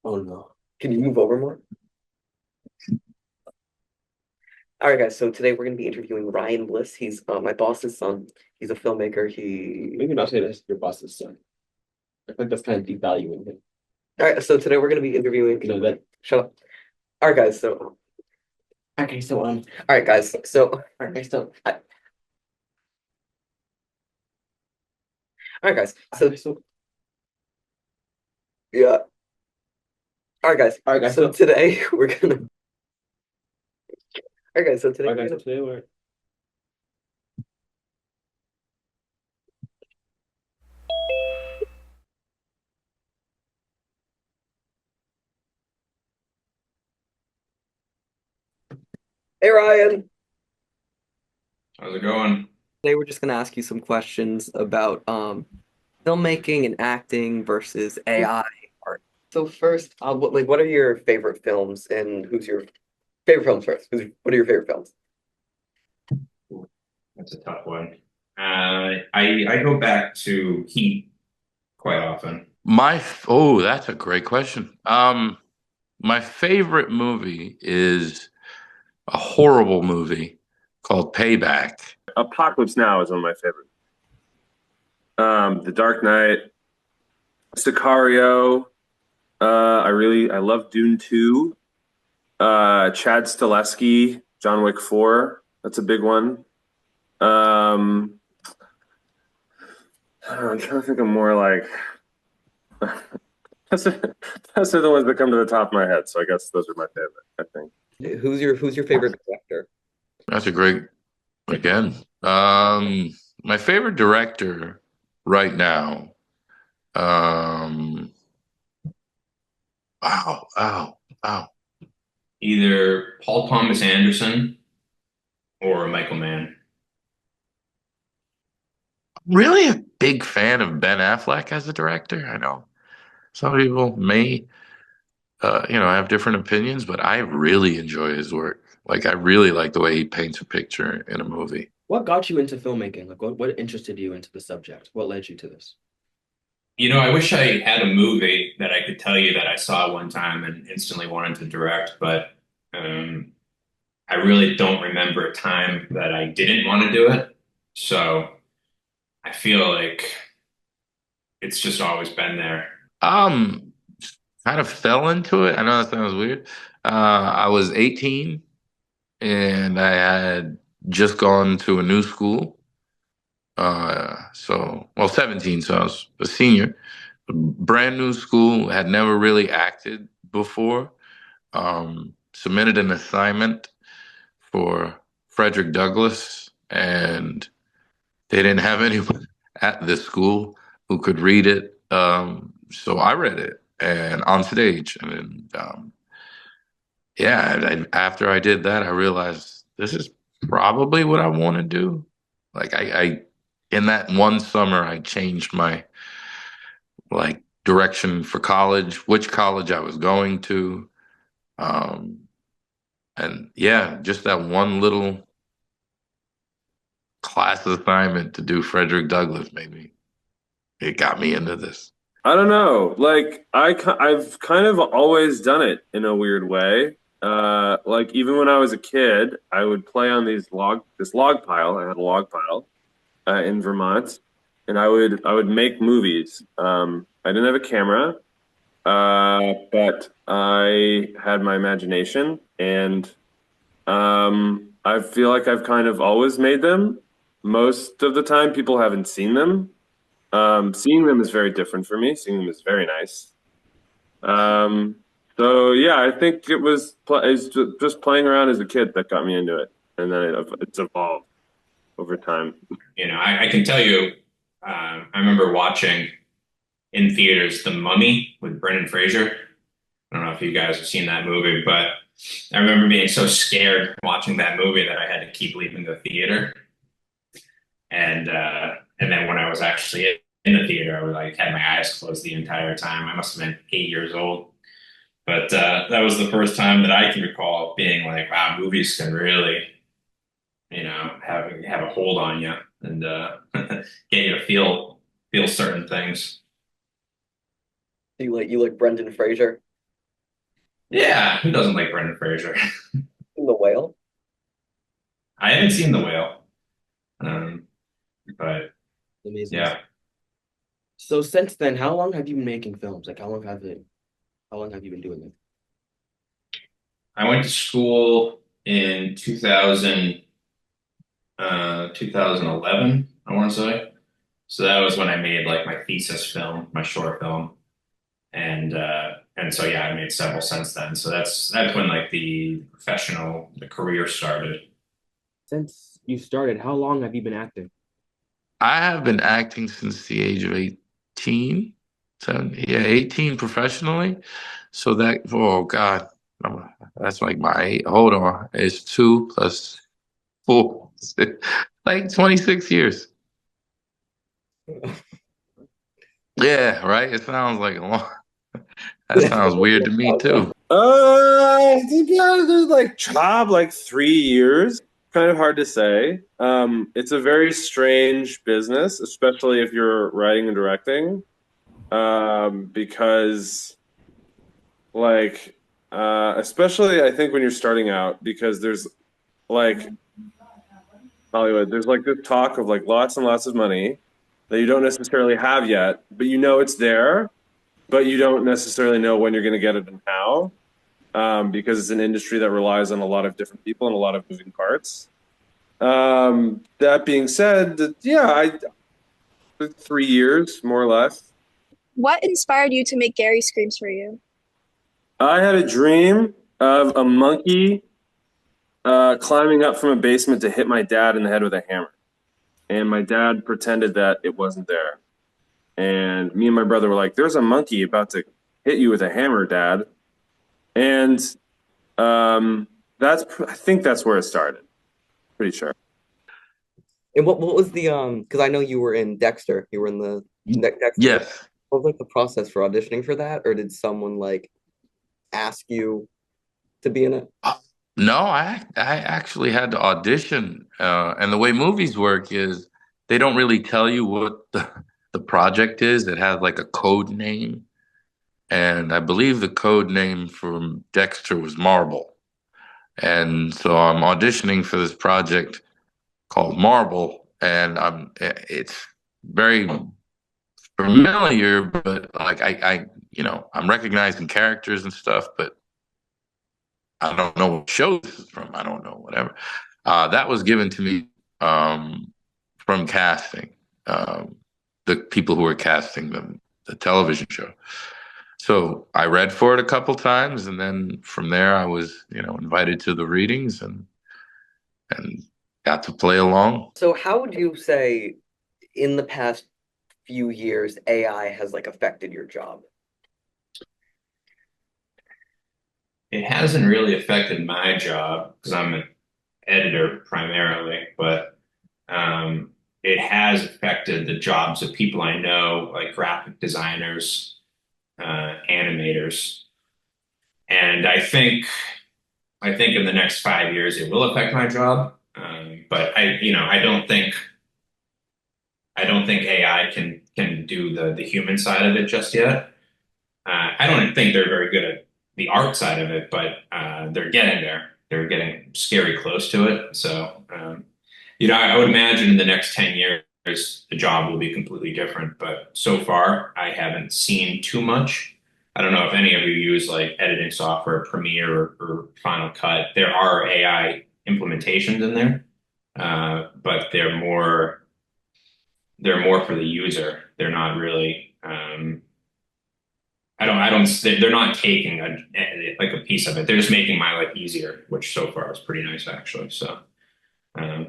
Oh no. Can you move over more? All right, guys. So today we're going to be interviewing Ryan Bliss. He's my boss's son. He's a filmmaker. Maybe not say that's your boss's son. I think that's kind of devaluing him. All right. So today we're going to be interviewing. You know that. Shut up. All right, guys. All right, guys. All right, guys. Yeah. All right, guys. All right, guys. So today we're gonna. All right, guys. So today All right, we're guys. gonna. So today we're. Hey, Ryan. How's it going? Today we're just going to ask you some questions about filmmaking and acting versus AI art. So first, what are your favorite films, and who's your favorite films first? What are your favorite films? That's a tough one. I go back to Heat quite often. Oh, that's a great question. My favorite movie is a horrible movie called Payback. Apocalypse Now is one of my favorites. The Dark Knight, Sicario. I love Dune 2. Chad Stileski, John Wick 4. That's a big one. I'm trying to think of more like those are the ones that come to the top of my head. So I guess those are my favorite, I think. Who's your favorite director? That's a great, again. My favorite director right now. Wow, wow, wow. Either Paul Thomas Anderson or Michael Mann. Really a big fan of Ben Affleck as a director. I know some people may, have different opinions, but I really enjoy his work. Like, I really like the way he paints a picture in a movie. What got you into filmmaking? Like, what interested you into the subject? What led you to this? I wish I had a movie that I could tell you that I saw one time and instantly wanted to direct, but um, I really don't remember a time that I didn't want to do it. So I feel like it's just always been there. Um, Kind of fell into it. I know that sounds weird. I was 18 and I had just gone to a new school. 17, so I was a senior. Brand new school, had never really acted before. Submitted an assignment for Frederick Douglass, and they didn't have anyone at this school who could read it. So I read it and on stage, and after I did that, I realized this is probably what I want to do. Like I in that one summer, I changed my direction for college, which college I was going to, um, and yeah, just that one little class assignment to do Frederick Douglass, maybe it got me into this. I don't know. Like I've kind of always done it in a weird way. Like even when I was a kid, I would play on this log pile. I had a log pile in Vermont, and I would make movies. I didn't have a camera, but I had my imagination, and I feel like I've kind of always made them. Most of the time, people haven't seen them. Seeing them is very different for me. Seeing them is very nice. Um, so yeah, I think it's just playing around as a kid that got me into it, and then it's evolved over time. I can tell you, I remember watching in theaters The Mummy with Brendan Fraser. I don't know if you guys have seen that movie, but I remember being so scared watching that movie that I had to keep leaving the theater. And then when I was actually in the theater, I was like had my eyes closed the entire time. I must have been 8 years old. But that was the first time that I can recall being like, wow, movies can really, have a hold on you and get you to feel certain things. You like Brendan Fraser? Yeah, who doesn't like Brendan Fraser? In The Whale? I haven't seen The Whale, um, but Amazing. yeah, So since then, how long have you been making films? Like how long have you been doing it? I went to school in 2011, I want to say. So that was when I made like my thesis film, my short film, and so yeah, I made several since then. So that's when like the career started. Since you started, how long have you been acting? I have been acting since the age of 18. So yeah, 18 professionally. So that, oh God, that's like hold on. It's 2 plus 4, like 26 years. Yeah, right. It sounds like a long, that sounds weird to me too. Yeah, like job like 3 years. Kind of hard to say. It's a very strange business, especially if you're writing and directing. Because like especially I think when you're starting out, because there's like Hollywood, there's like this talk of like lots and lots of money that you don't necessarily have yet, but you know it's there, but you don't necessarily know when you're going to get it and how, because it's an industry that relies on a lot of different people and a lot of moving parts. That being said, yeah, 3 years more or less. What inspired you to make Gary Screams for You? I had a dream of a monkey climbing up from a basement to hit my dad in the head with a hammer. And my dad pretended that it wasn't there. And me and my brother were like, "There's a monkey about to hit you with a hammer, Dad." And I think that's where it started. Pretty sure. And what was the because I know you were in Dexter. You were in the Dexter. Yes. What was like the process for auditioning for that? Or did someone like ask you to be in it? No, I actually had to audition. And the way movies work is they don't really tell you what the project is. It has like a code name. And I believe the code name from Dexter was Marble. And so I'm auditioning for this project called Marble, and it's very familiar, but like I'm recognizing characters and stuff, but I don't know what show this is from. I don't know, whatever. That was given to me from casting, the people who were casting the television show. So I read for it a couple times, and then from there I was, invited to the readings and got to play along. So how would you say in the past few years AI has like affected your job? It hasn't really affected my job because I'm an editor primarily, but it has affected the jobs of people I know, like graphic designers, animators, and I think in the next 5 years it will affect my job. But I don't think AI can do the human side of it just yet. I don't think they're very good at the art side of it, but they're getting there. They're getting scary close to it. So, I would imagine in the next 10 years, the job will be completely different. But so far, I haven't seen too much. I don't know if any of you use like editing software, Premiere or Final Cut. There are AI implementations in there, but they're more for the user. They're not really. They're not taking like a piece of it. They're just making my life easier, which so far is pretty nice actually. So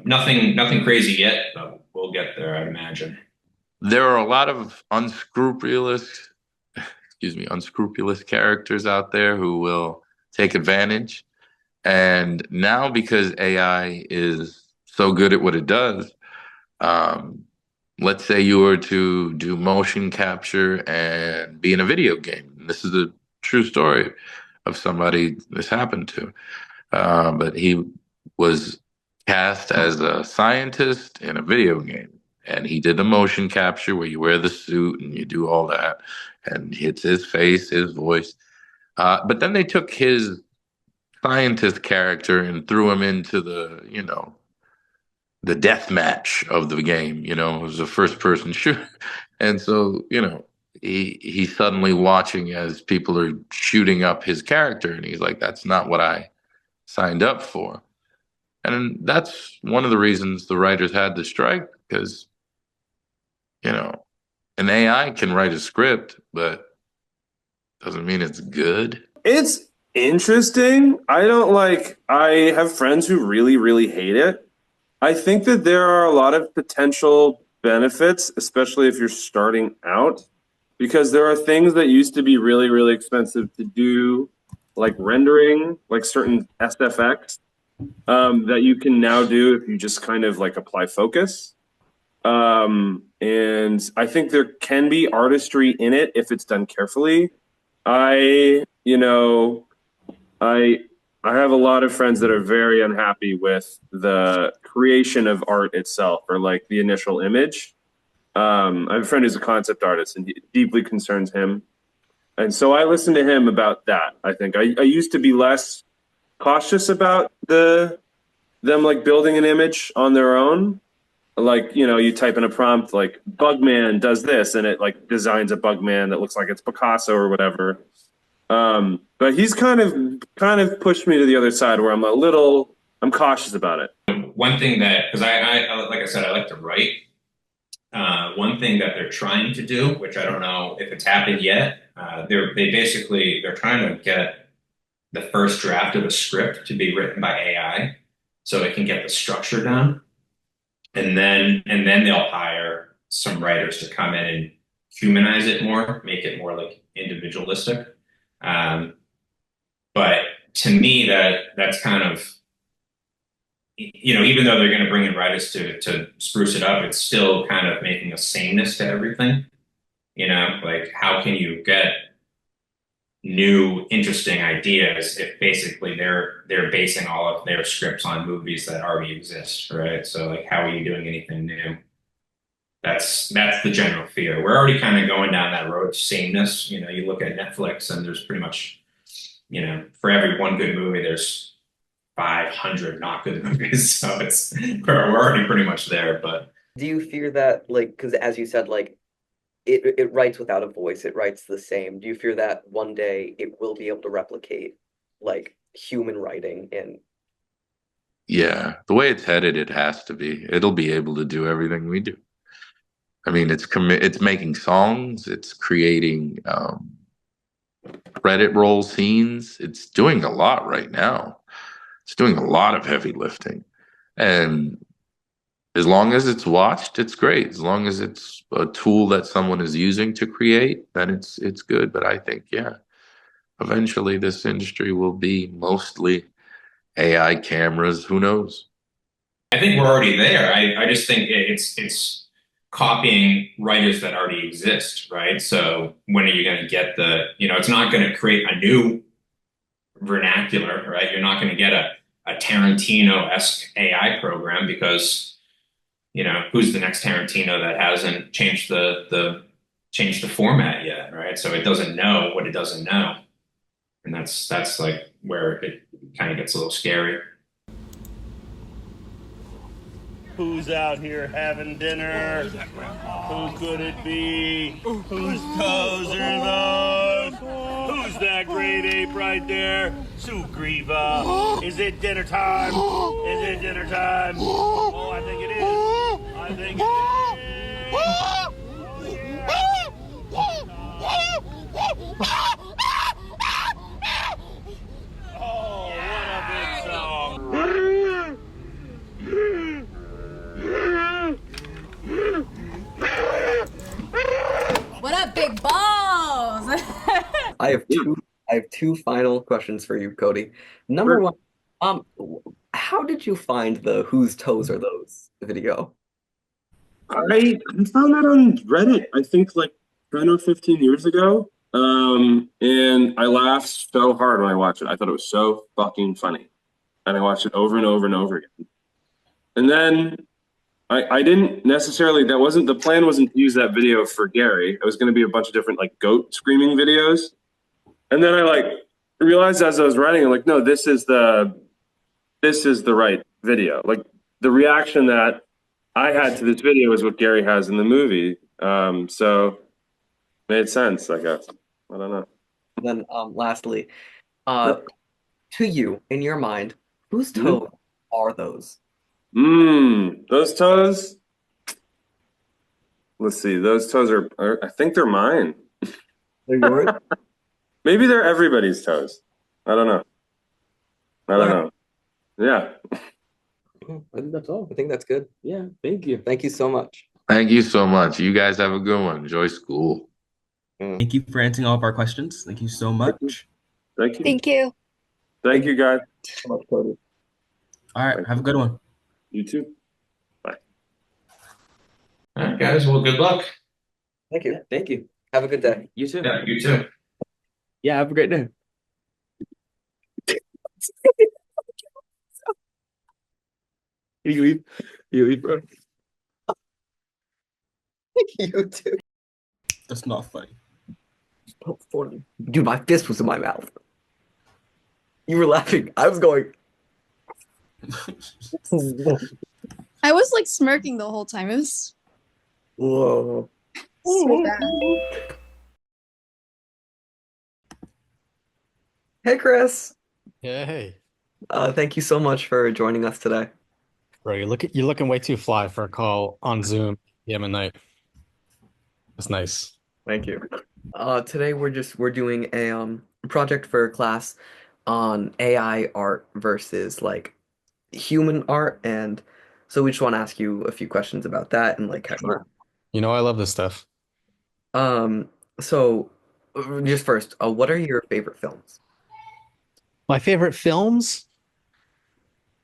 nothing crazy yet, but we'll get there, I'd imagine. There are a lot of unscrupulous characters out there who will take advantage. And now because AI is so good at what it does, um, let's say you were to do motion capture and be in a video game. This is a true story of somebody this happened to. But he was cast as a scientist in a video game. And he did the motion capture where you wear the suit and you do all that. And it's his face, his voice. But then they took his scientist character and threw him into the, you know, the death match of the game. You know, it was a first person shooter. And so, you know, he's suddenly watching as people are shooting up his character, and he's like, that's not what I signed up for. And that's one of the reasons the writers had to strike, because, you know, an AI can write a script, but doesn't mean it's good. It's interesting. I have friends who really, really hate it. I think that there are a lot of potential benefits, especially if you're starting out, because there are things that used to be really, really expensive to do, like rendering, like certain SFX, that you can now do if you just kind of like apply focus. And I think there can be artistry in it if it's done carefully. I, you know, I have a lot of friends that are very unhappy with the creation of art itself, or like the initial image. I have a friend who's a concept artist, and it deeply concerns him. And so I listen to him about that. I think I used to be less cautious about them like building an image on their own. Like, you know, you type in a prompt like Bugman does this, and it like designs a Bugman that looks like it's Picasso or whatever. But he's kind of pushed me to the other side where I'm cautious about it. One thing that, because like I said, I like to write. One thing that they're trying to do, which I don't know if it's happened yet, they're trying to get the first draft of a script to be written by AI, so it can get the structure down, and then they'll hire some writers to come in and humanize it more, make it more like individualistic. But to me, that's kind of, you know, even though they're going to bring in writers to spruce it up, it's still kind of making a sameness to everything. You know, like how can you get new, interesting ideas if basically they're basing all of their scripts on movies that already exist, right? So like, how are you doing anything new? That's the general fear. We're already kind of going down that road of sameness. You know, you look at Netflix, and there's pretty much, you know, for every one good movie, there's 500 not good movies. So we're already pretty much there. But Do you fear that, like, because as you said, like, it writes without a voice, it writes the same. Do you fear that one day it will be able to replicate like human writing? And Yeah, the way it's headed, it has to be. It'll be able to do everything we do. I mean, it's making songs, it's creating credit roll scenes. It's doing a lot right now. It's doing a lot of heavy lifting. And as long as it's watched, it's great. As long as it's a tool that someone is using to create, then it's good. But I think, yeah, eventually this industry will be mostly AI cameras. Who knows? I think we're already there. I just think it's copying writers that already exist, right? So when are you going to get you know, it's not going to create a new vernacular, right? You're not going to get a Tarantino-esque AI program, because, you know, who's the next Tarantino that hasn't changed the format yet, right? So it doesn't know what it doesn't know. And that's like where it kind of gets a little scary. Who's out here having dinner? Who could it be? Whose toes are those? Who's that great ape right there? Sugriva. Is it dinner time? Is it dinner time? Oh, I think it is. I think it is. Oh, what a big song. What up, big balls? I have two final questions for you, Cody. Number one, how did you find the "Whose Toes Are Those" video? I found that on Reddit, I think like 10 or 15 years ago. And I laughed so hard when I watched it. I thought it was so fucking funny. And I watched it over and over and over again. And then I didn't necessarily, the plan wasn't to use that video for Gary. It was going to be a bunch of different like goat screaming videos. And then I like realized as I was writing, I'm like, no, this is the right video. Like the reaction that I had to this video is what Gary has in the movie. So made sense, I guess. I don't know. And then lastly, uh, to you, in your mind, whose Mhm. toes are those? Those toes. Let's see. Those toes are I think they're mine. They're yours? Maybe they're everybody's toes. I don't know. I don't know. Yeah. I think that's all. I think that's good. Yeah, thank you. Thank you so much. Thank you so much. You guys have a good one. Enjoy school. Thank you for answering all of our questions. Thank you so Thank you. much. Thank you. Thank you. Thank you, guys. So much, Cody. All right, Thank have a you. good one. You too. All right, guys. Well, good luck. Thank you. Yeah, thank you. Have a good day. You too. Yeah, you too. Yeah, have a great day. You leave. You leave, bro. You too. That's not funny. So funny. Dude, my fist was in my mouth. You were laughing. I was going. I was like smirking the whole time. It was Whoa. so bad. Hey, Chris. Yeah, hey, Thank you so much for joining us today. bro, you're looking way too fly for a call on Zoom, PM at night. That's nice. Thank you. Today we're doing a project for a class on AI art versus like human art, and so we just want to ask you a few questions about that and like how you Sure. You know I love this stuff. um so just first, what are your favorite films? My favorite films,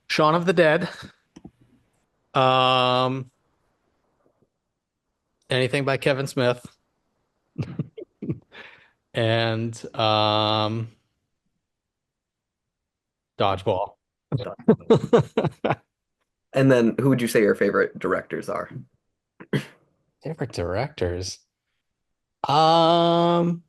Shaun of the Dead, um, anything by Kevin Smith, and Dodgeball. And then who would you say your favorite directors are? Favorite directors. Um,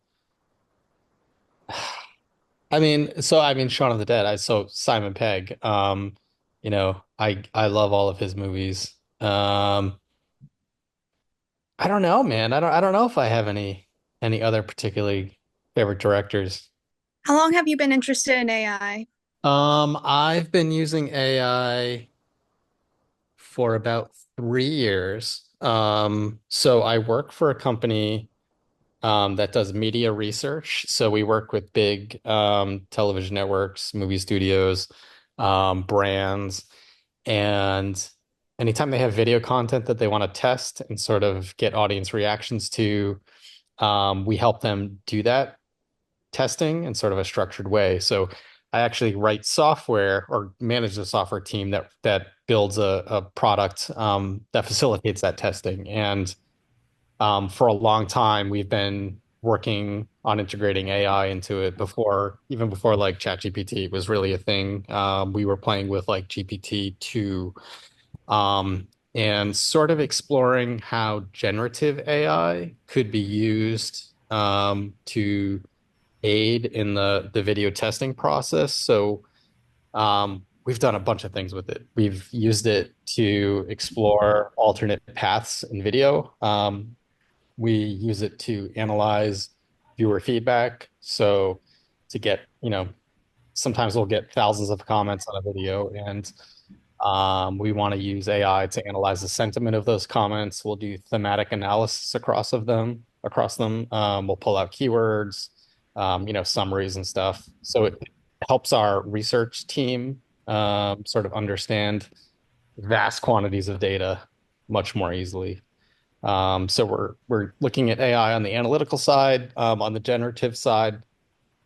Shaun of the Dead. Simon Pegg. I love all of his movies. I don't know, man. I don't know if I have any other particularly favorite directors. How long have you been interested in AI? I've been using AI for about 3 years. So I work for a company that does media research. So we work with big television networks, movie studios, brands, and anytime they have video content that they want to test and sort of get audience reactions to, we help them do that testing in sort of a structured way. So I actually write software or manage the software team that builds a product that facilitates that testing. And for a long time, we've been working on integrating AI into it even before like ChatGPT was really a thing. We were playing with like GPT-2 and sort of exploring how generative AI could be used to aid in the video testing process. So we've done a bunch of things with it. We've used it to explore alternate paths in video. We use it to analyze viewer feedback. So to get, sometimes we'll get thousands of comments on a video, and we want to use AI to analyze the sentiment of those comments. We'll do thematic analysis across them. We'll pull out keywords, summaries and stuff. So it helps our research team sort of understand vast quantities of data much more easily. So we're looking at AI on the analytical side, on the generative side.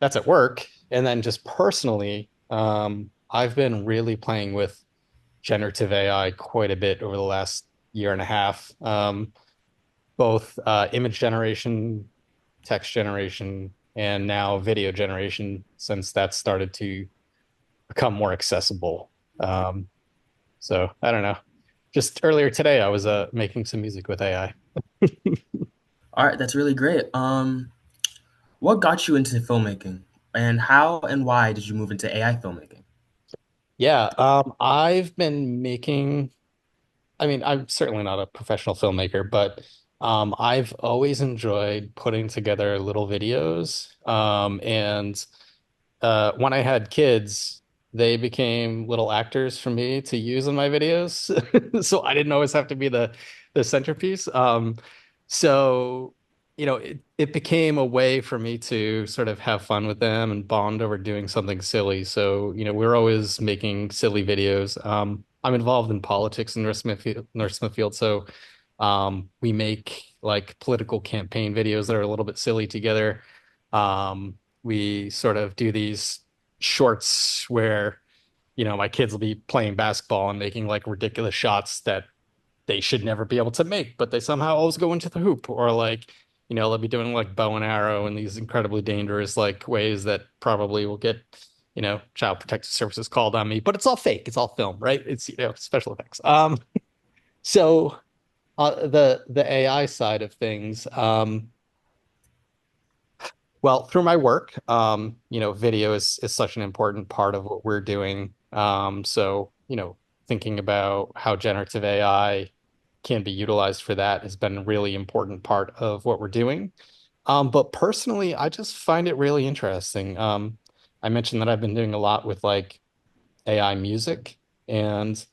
That's at work, and then just personally, I've been really playing with generative AI quite a bit over the last year and a half. Both image generation, text generation, and now video generation, since that started to become more accessible. So I don't know. Just earlier today, I was making some music with AI. All right, that's really great. What got you into filmmaking? And how and why did you move into AI filmmaking? Yeah, I've been making, I mean, I'm certainly not a professional filmmaker, but I've always enjoyed putting together little videos. And when I had kids, they became little actors for me to use in my videos. So I didn't always have to be the centerpiece. So it became a way for me to sort of have fun with them and bond over doing something silly. So, we're always making silly videos. I'm involved in politics in North Smithfield, so we make like political campaign videos that are a little bit silly together. We sort of do these shorts where, my kids will be playing basketball and making like ridiculous shots that they should never be able to make, but they somehow always go into the hoop. Or like, they'll be doing like bow and arrow in these incredibly dangerous like ways that probably will get, Child Protective Services called on me, but it's all fake. It's all film, right? It's, special effects. So the AI side of things, well, through my work, video is such an important part of what we're doing. So, thinking about how generative AI can be utilized for that has been a really important part of what we're doing. But personally, I just find it really interesting. I mentioned that I've been doing a lot with like AI music, and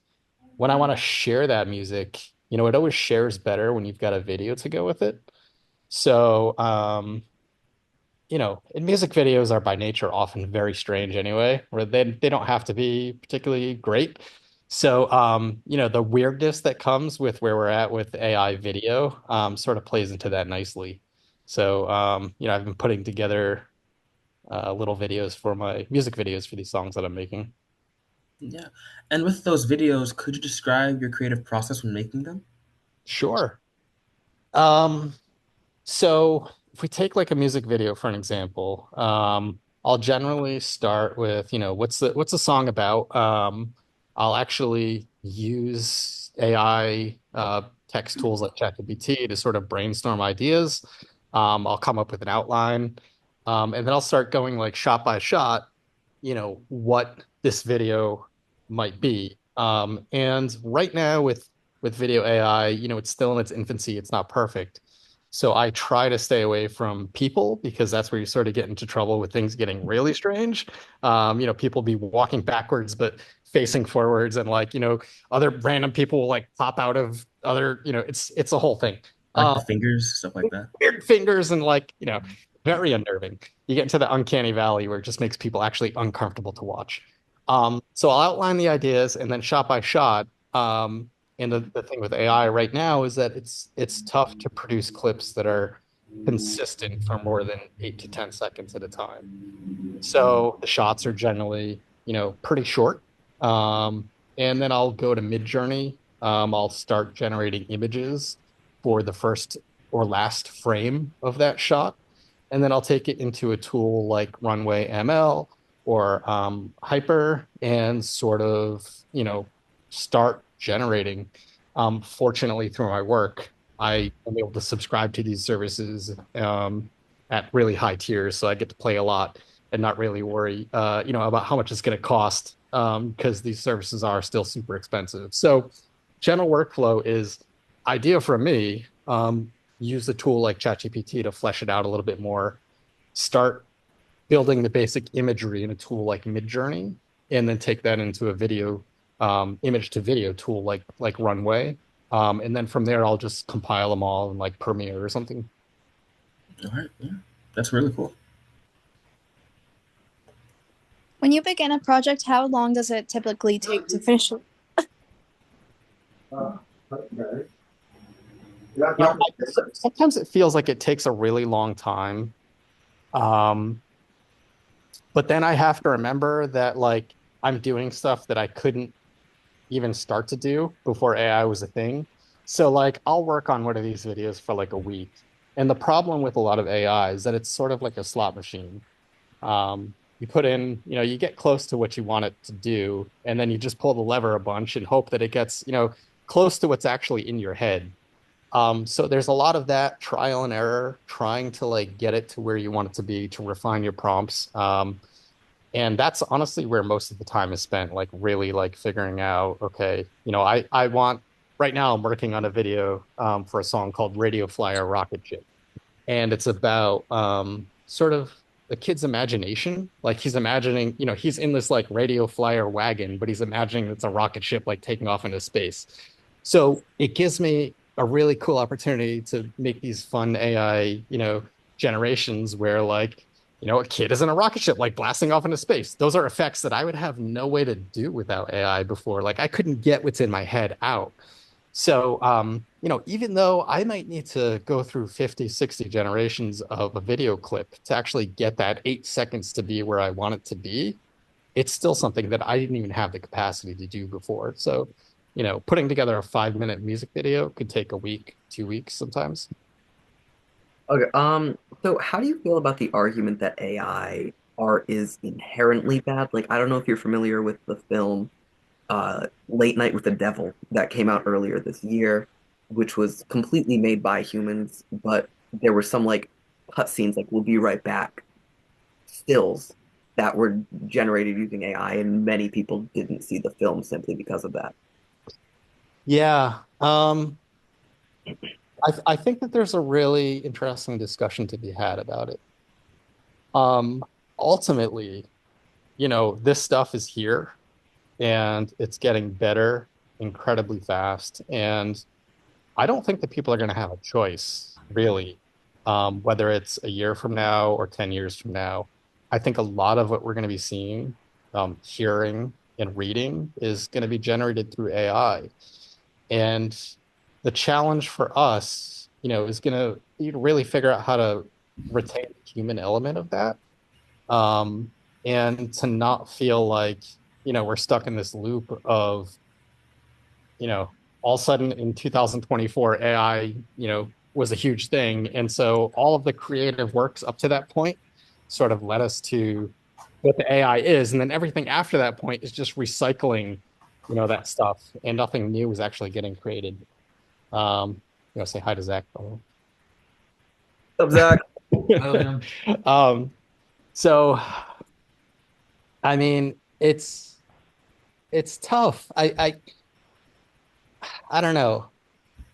when I want to share that music, it always shares better when you've got a video to go with it. So, and music videos are by nature often very strange anyway, where they don't have to be particularly great. So, the weirdness that comes with where we're at with AI video, sort of plays into that nicely. So, I've been putting together little videos for my music videos for these songs that I'm making. Yeah. And with those videos, could you describe your creative process when making them? Sure. Um, So if we take like a music video for an example, I'll generally start with, what's the song about? I'll actually use AI text tools like ChatGPT to sort of brainstorm ideas. I'll come up with an outline, and then I'll start going like shot by shot, what this video might be. And right now with video AI, it's still in its infancy. It's not perfect. So I try to stay away from people because that's where you sort of get into trouble with things getting really strange. People be walking backwards but facing forwards, and like, other random people will like pop out of other, it's a whole thing. Like Um, the fingers, stuff like that. Weird fingers and like, very unnerving. You get into the uncanny valley where it just makes people actually uncomfortable to watch. So I'll outline the ideas and then shot by shot. And the thing with AI right now is that it's tough to produce clips that are consistent for more than 8 to 10 seconds at a time. So the shots are generally, pretty short. And then I'll go to Midjourney. I'll start generating images for the first or last frame of that shot. And then I'll take it into a tool like Runway ML or Hyper and sort of, start generating. Fortunately, through my work, I am able to subscribe to these services at really high tiers. So I get to play a lot and not really worry, about how much it's going to cost because these services are still super expensive. So general workflow is idea for me. Use a tool like ChatGPT to flesh it out a little bit more. Start building the basic imagery in a tool like Midjourney, and then take that into a video image to video tool like Runway. And then from there, I'll just compile them all in like Premiere or something. All right. Yeah. That's really cool. When you begin a project, how long does it typically take to finish? Sometimes it feels like it takes a really long time. Um, but then I have to remember that like I'm doing stuff that I couldn't even start to do before AI was a thing. So like I'll work on one of these videos for like a week. And the problem with a lot of AI is that it's sort of like a slot machine. You put in, you get close to what you want it to do, and then you just pull the lever a bunch and hope that it gets, close to what's actually in your head. So there's a lot of that trial and error, trying to like get it to where you want it to be, to refine your prompts. And that's honestly where most of the time is spent, like really like figuring out, okay, I want right now I'm working on a video for a song called Radio Flyer Rocket Ship. And it's about sort of the kid's imagination. Like he's imagining, he's in this like radio flyer wagon, but he's imagining it's a rocket ship like taking off into space. So it gives me a really cool opportunity to make these fun AI, generations where like, a kid is in a rocket ship like blasting off into space. Those are effects that I would have no way to do without AI before. Like I couldn't get what's in my head out. So, even though I might need to go through 50, 60 generations of a video clip to actually get that 8 seconds to be where I want it to be, it's still something that I didn't even have the capacity to do before. So, putting together a 5-minute music video could take a week, 2 weeks sometimes. Okay. So how do you feel about the argument that AI art is inherently bad? Like, I don't know if you're familiar with the film Late Night with the Devil that came out earlier this year, which was completely made by humans, but there were some like cutscenes, like "We'll be right back" stills that were generated using AI, and many people didn't see the film simply because of that. Yeah. I think that there's a really interesting discussion to be had about it. Um, Ultimately, this stuff is here and it's getting better incredibly fast. And I don't think that people are going to have a choice, really, whether it's a year from now or 10 years from now. I think a lot of what we're going to be seeing, hearing, and reading is going to be generated through AI. And the challenge for us, is going to really figure out how to retain the human element of that, and to not feel like, we're stuck in this loop of, you know, all of a sudden in 2024, AI, was a huge thing. And so all of the creative works up to that point sort of led us to what the AI is. And then everything after that point is just recycling, that stuff. And nothing new is actually getting created. Say hi to Zach. What's up, Zach? Um, so I mean, it's tough. I don't know.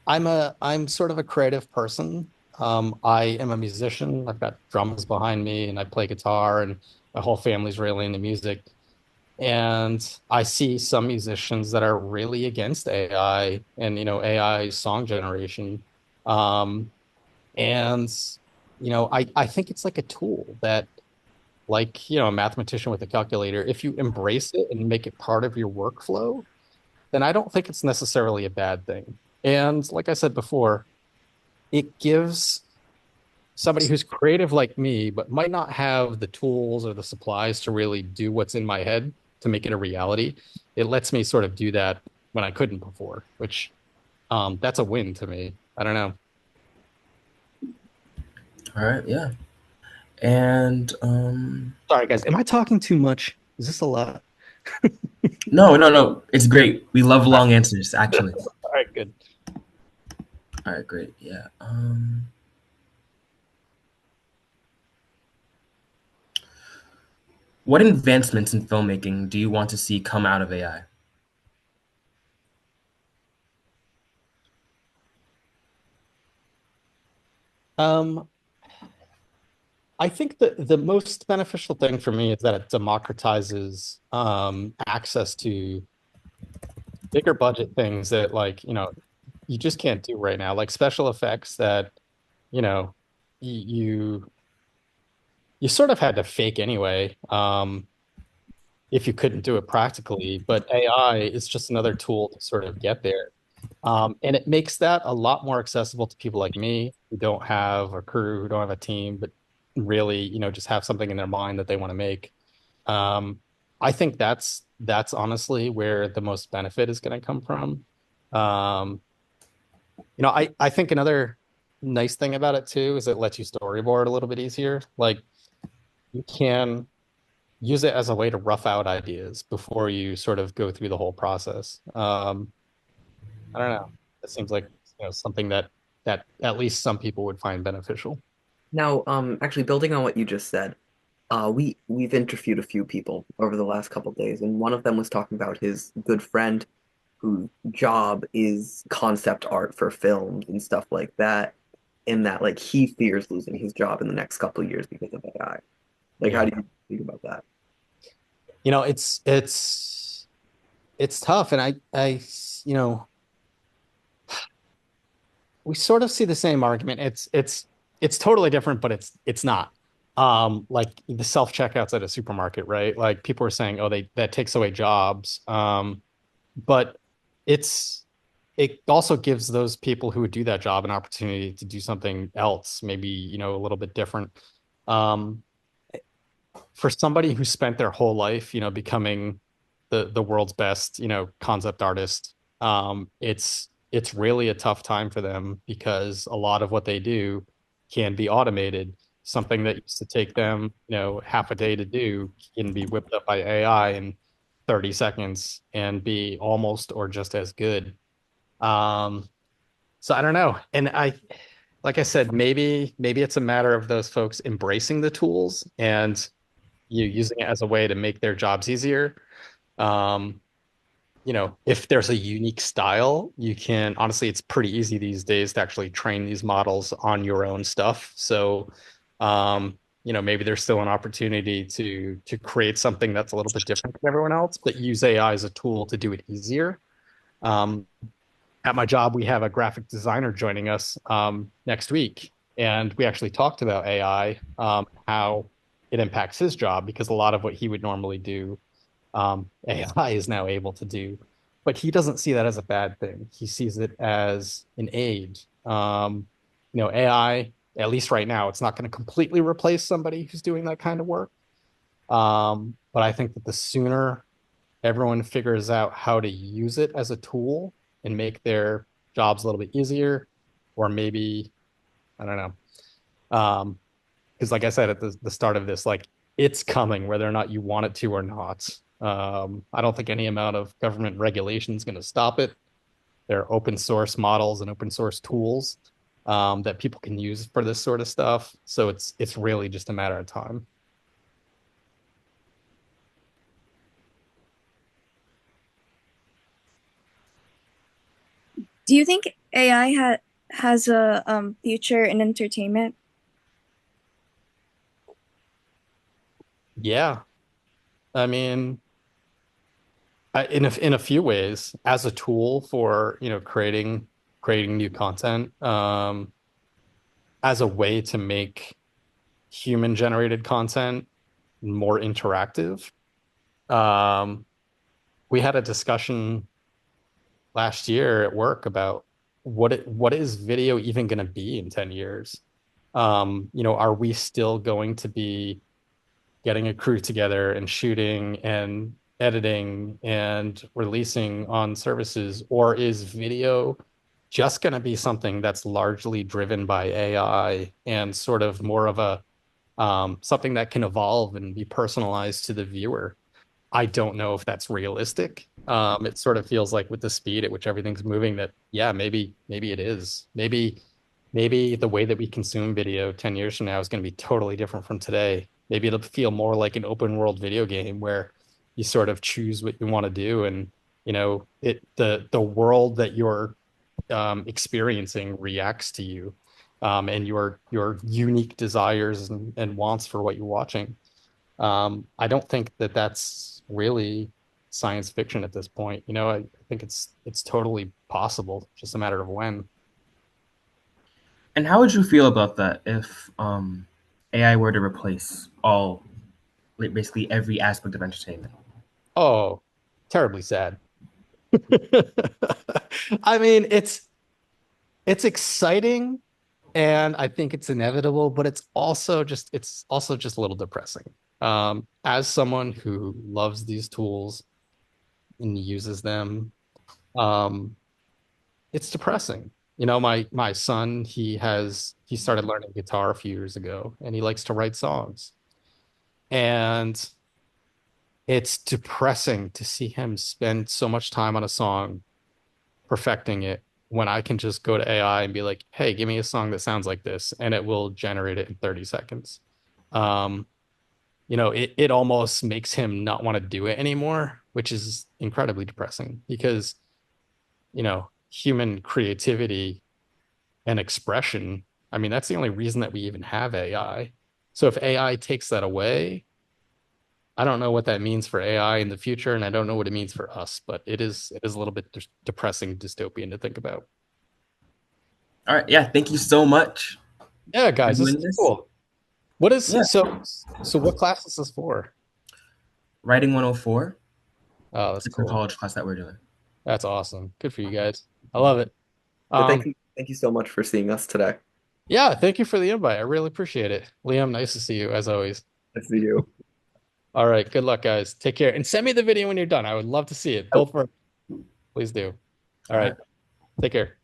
I'm sort of a creative person. I am a musician. I've got drums behind me and I play guitar and my whole family's really into music. And I see some musicians that are really against AI and, AI song generation. Um, and, I think it's like a tool that, like, a mathematician with a calculator, if you embrace it and make it part of your workflow, then I don't think it's necessarily a bad thing. And like I said before, it gives somebody who's creative like me, but might not have the tools or the supplies to really do what's in my head to make it a reality. It lets me sort of do that when I couldn't before, which that's a win to me. I don't know. All right, yeah. And Sorry, guys. Am I talking too much? Is this a lot? no, no, no. It's great. We love long answers, actually. All right, good. All right, great. Yeah. What advancements in filmmaking do you want to see come out of AI? Um, I think that the most beneficial thing for me is that it democratizes access to bigger budget things that, like, you just can't do right now, like special effects that, you know, you you sort of had to fake anyway, if you couldn't do it practically. But AI is just another tool to sort of get there. And it makes that a lot more accessible to people like me who don't have a crew, who don't have a team, but really, just have something in their mind that they want to make. Um, I think that's honestly where the most benefit is going to come from. Um, I think another nice thing about it too is it lets you storyboard a little bit easier. Like you can use it as a way to rough out ideas before you sort of go through the whole process. I don't know. It seems like something that that at least some people would find beneficial. Now, actually building on what you just said, we've interviewed a few people over the last couple of days, and one of them was talking about his good friend whose job is concept art for films and stuff like that, in that like he fears losing his job in the next couple of years because of AI. Like, how Yeah. do you think about that? You know, it's tough, and you know, we sort of see the same argument. It's totally different, but it's not. Like the self-checkouts at a supermarket, right? Like people are saying, oh, they that takes away jobs. But it's it also gives those people who would do that job an opportunity to do something else, maybe, a little bit different. Um, for somebody who spent their whole life, becoming the world's best, concept artist, it's really a tough time for them because a lot of what they do can be automated. Something that used to take them, half a day to do can be whipped up by AI in 30 seconds and be almost or just as good. Um, so I don't know. And like I said, maybe it's a matter of those folks embracing the tools and you using it as a way to make their jobs easier. Um, if there's a unique style, you can honestly, it's pretty easy these days to actually train these models on your own stuff. So, maybe there's still an opportunity to create something that's a little bit different than everyone else, but use AI as a tool to do it easier. Um, at my job, we have a graphic designer joining us next week, and we actually talked about AI, how it impacts his job because a lot of what he would normally do, AI is now able to do. But he doesn't see that as a bad thing. He sees it as an aid. AI, at least right now, it's not going to completely replace somebody who's doing that kind of work. But I think that the sooner everyone figures out how to use it as a tool and make their jobs a little bit easier, or maybe, I don't know. Because like I said at the start of this, like it's coming whether or not you want it to or not. I don't think any amount of government regulation is going to stop it. There are open source models and open source tools that people can use for this sort of stuff. So it's really just a matter of time. Do you think AI has a future in entertainment? Yeah, I mean, in a few ways, as a tool for creating new content, as a way to make human generated content more interactive. Um, we had a discussion last year at work about what is video even going to be in 10 years? Are we still going to be getting a crew together and shooting and editing and releasing on services, or is video just going to be something that's largely driven by AI and sort of more of a something that can evolve and be personalized to the viewer? I don't know if that's realistic. It sort of feels like with the speed at which everything's moving that, yeah, maybe it is. Maybe the way that we consume video 10 years from now is going to be totally different from today. Maybe it'll feel more like an open world video game where you sort of choose what you want to do and the world that you're experiencing reacts to you and your unique desires and wants for what you're watching. I don't think that that's really science fiction at this point. I think it's totally possible, just a matter of when. And how would you feel about that if AI were to replace all, like basically every aspect of entertainment? Oh, terribly sad. I mean, it's exciting and I think it's inevitable, but it's also just a little depressing. As someone who loves these tools and uses them, um, it's depressing. My son, he started learning guitar a few years ago and he likes to write songs. And it's depressing to see him spend so much time on a song perfecting it when I can just go to AI and be like, hey, give me a song that sounds like this, and it will generate it in 30 seconds. Um, it almost makes him not want to do it anymore, which is incredibly depressing because, human creativity and expression, I mean, that's the only reason that we even have AI. So if AI takes that away, I don't know what that means for AI in the future, and I don't know what it means for us, but it is a little bit depressing, dystopian to think about. All right. Yeah. Thank you so much Yeah, for guys, this doing is this. cool. What is Yeah. so what class is this for? Writing 104. Oh, that's It's a cool. college class that we're doing. That's awesome. Good for you guys. I love it. But Um, thank you so much for seeing us today. yeah, thank you for the invite. I really appreciate it. Liam, nice to see you as always. Nice to see you. All right, good luck, guys. Take care. And send me the video when you're done. I would love to see it. Both for please do. All right. Take care.